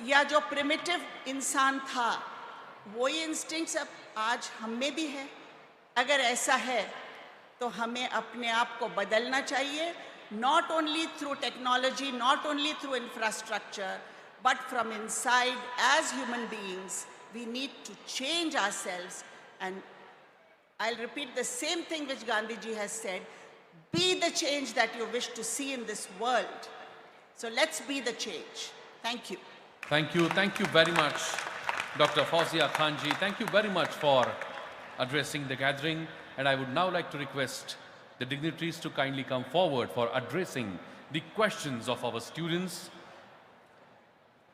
या जो प्रिमिटिव इंसान था वही इंस्टिंक्ट्स अब आज हम में भी है? अगर ऐसा है तो हमें अपने आप को बदलना चाहिए, not only through technology, not only through infrastructure, but from inside. As human beings, we need to change ourselves, and I'll repeat the same thing which Gandhiji has said: be the change that you wish to see in this world. So let's be the change. Thank you. Thank you very much, Dr. Fauzia Khanji. Thank you very much for addressing the gathering, and I would now like to request the dignitaries to kindly come forward for addressing the questions of our students.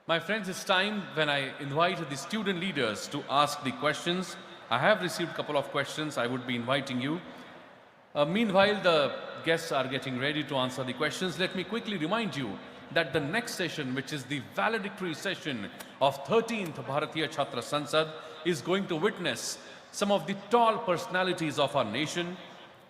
My friends, it's time when I invite the student leaders to ask the questions. I have received a couple of questions. I would be inviting you. Meanwhile, the guests are getting ready to answer the questions. Let me quickly remind you that the next session, which is the valedictory session of 13th Bhartiya Chhatra Sansad, is going to witness some of the tall personalities of our nation.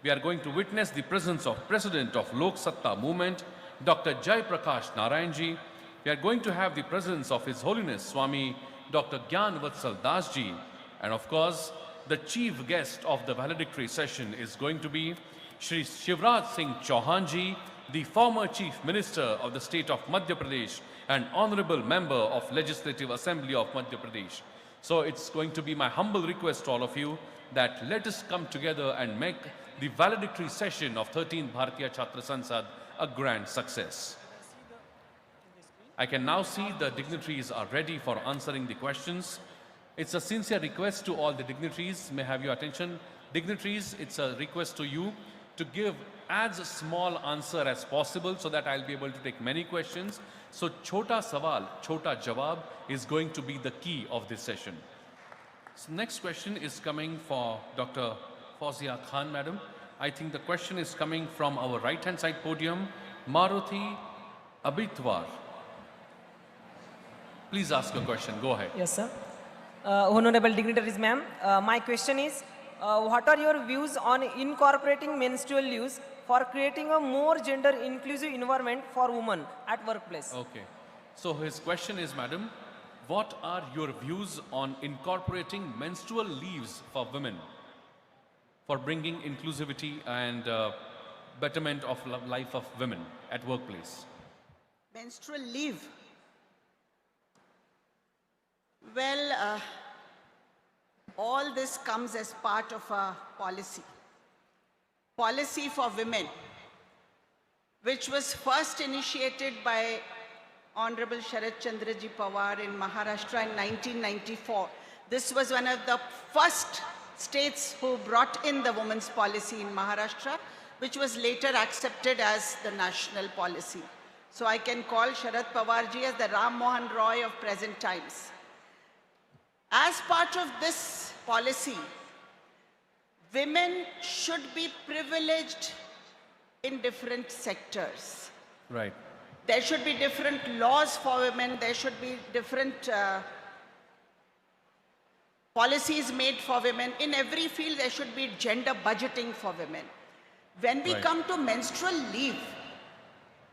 We are going to witness the presence of President of Lok Satta Movement, Dr. Jai Prakash Narayanji. We are going to have the presence of His Holiness Swami Dr. Gyan Vatsal Das Ji. And of course, the chief guest of the valedictory session is going to be Shri Shivraj Singh Chauhan Ji, the former Chief Minister of the state of Madhya Pradesh and Honorable Member of Legislative Assembly of Madhya Pradesh. So it's going to be my humble request to all of you that let us come together and make the valedictory session of 13th Bhartiya Chhatra Sansad a grand success. I can now see the dignitaries are ready for answering the questions. It's a sincere request to all the dignitaries. May I have your attention? Dignitaries, it's a request to you to give as small answer as possible so that I'll be able to take many questions. So chota sawal, chota jawab is going to be the key of this session. So next question is coming for Dr. Fauzia Khan, madam. I think the question is coming from our right-hand side podium, Maroti Ibitwar. Please ask your question. Go ahead. Yes, sir. Honorable dignitaries, ma'am, my question is, what are your views on incorporating menstrual leaves for creating a more gender-inclusive environment for women at workplace? Okay. So his question is, madam, what are your views on incorporating menstrual leaves for women for bringing inclusivity and betterment of life of women at workplace? Menstrual leave. Well, all this comes as part of a policy for women, which was first initiated by Honorable Sharat Chandraji Pawar in Maharashtra in 1994. This was one of the first states who brought in the women's policy in Maharashtra, which was later accepted as the national policy. So I can call Sharat Pawarji as the Ram Mohan Roy of present times. As part of this policy, women should be privileged in different sectors. Right. There should be different laws for women. There should be different policies made for women. In every field, there should be gender budgeting for women. When we come to menstrual leave,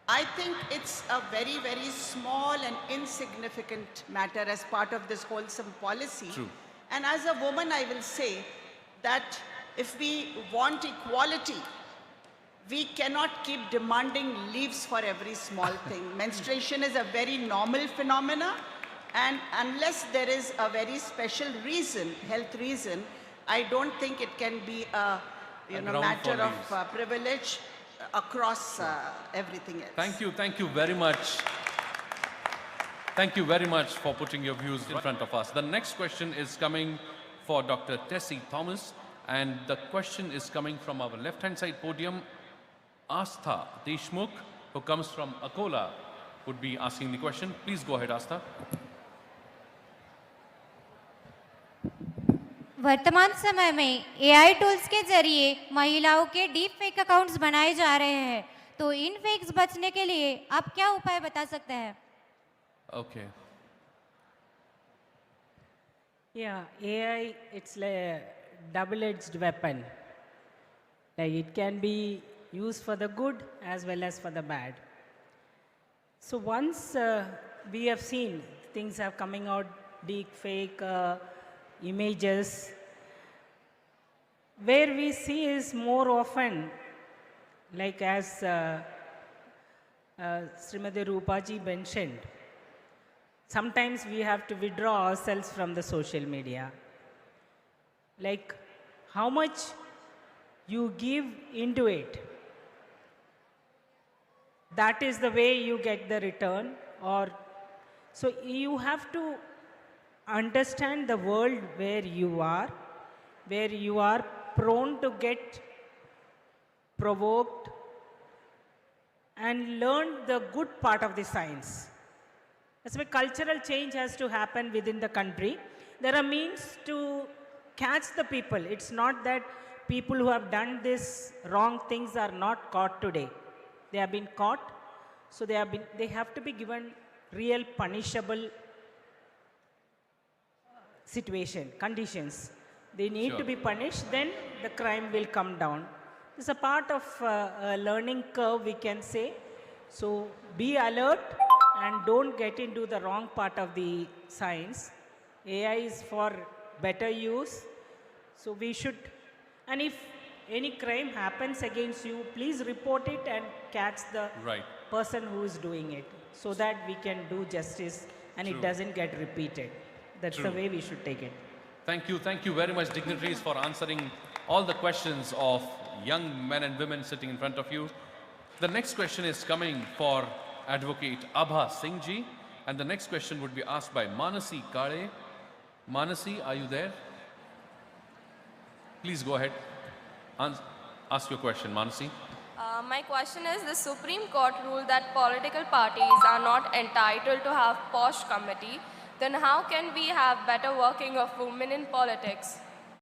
I think it's a very, very small and insignificant matter as part of this wholesome policy. True. And as a woman, I will say that if we want equality, we cannot keep demanding leaves for every small thing. Menstruation is a very normal phenomena, and unless there is a very special reason, health reason, I don't think it can be a matter of privilege across everything else. Thank you very much. Thank you very much for putting your views in front of us. The next question is coming for Dr. Tessie Thomas, and the question is coming from our left-hand side podium. Astha Deshmukh, who comes from Akola, would be asking the question. Please go ahead, Astha. वर्तमान समय में AI tools के जरिए महिलाओं के deep fake accounts बनाए जा रहे हैं, तो इन फेक्स बचने के लिए आप क्या उपाय बता सकते हैं? Okay. Yeah, AI, it's like a double-edged weapon. Like it can be used for the good as well as for the bad. So once we have seen things are coming out, deep fake images. Where we see is more often, like as Srimati Rupaji mentioned, sometimes we have to withdraw ourselves from the social media. Like how much you give into it, that is the way you get the return. Or so you have to understand the world where you are prone to get provoked, and learn the good part of the science. That's why cultural change has to happen within the country. There are means to catch the people. It's not that people who have done this wrong things are not caught today. They have been caught, so they have to be given real punishable conditions. They need to be punished, then the crime will come down. It's a part of a learning curve, we can say. So be alert and don't get into the wrong part of the science. AI is for better use. So we should, and if any crime happens against you, please report it and catch the person who is doing it, so that we can do justice and it doesn't get repeated. That's the way we should take it. Thank you very much, dignitaries, for answering all the questions of young men and women sitting in front of you. The next question is coming for Advocate Abha Singh ji, and the next question would be asked by Manasi Kale. Manasi, are you there? Please go ahead. Ask your question, Manasi. My question is, the Supreme Court ruled that political parties are not entitled to have POSH committee. Then how can we have better working of women in politics?